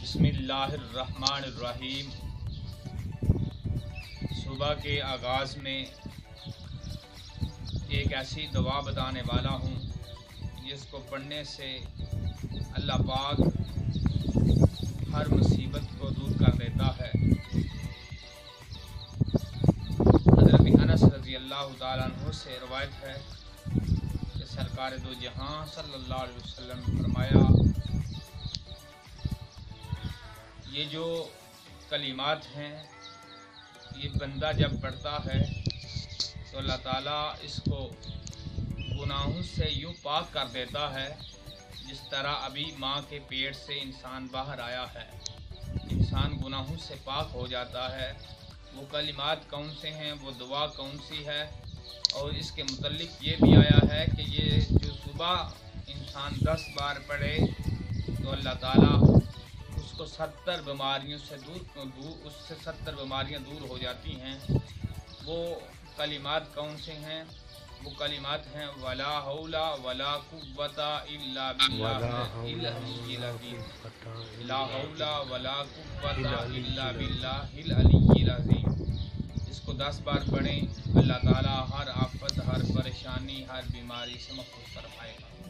بسم اللہ الرحمن الرحیم۔ صبح کے آغاز میں ایک ایسی دعا بتانے والا ہوں جس کو پڑھنے سے اللہ پاک ہر مصیبت کو دور کر دیتا ہے۔ حضرت انس رضی اللہ تعالیٰ عنہ سے روایت ہے کہ سرکار دو جہاں صلی اللہ علیہ وسلم نے فرمایا، یہ جو کلمات ہیں یہ بندہ جب پڑھتا ہے تو اللہ تعالیٰ اس کو گناہوں سے یوں پاک کر دیتا ہے جس طرح ابھی ماں کے پیٹ سے انسان باہر آیا ہے، انسان گناہوں سے پاک ہو جاتا ہے۔ وہ کلمات کون سے ہیں، وہ دعا کون سی ہے، اور اس کے متعلق یہ بھی آیا ہے کہ یہ جو صبح انسان 10 بار پڑھے تو اللہ تعالیٰ اس کو 70 بیماریوں سے اس سے 70 بیماریاں دور ہو جاتی ہیں۔ وہ کلمات کون سے ہیں؟ وہ کلمات ہیں ولا حول ولا قوت الا باللہ العلی العظیم، لا حول ولا قوت الا باللہ العلی العظیم۔ اس کو 10 بار پڑھیں، اللہ تعالیٰ ہر آفت، ہر پریشانی، ہر بیماری سے محفوظ فرمائے گا۔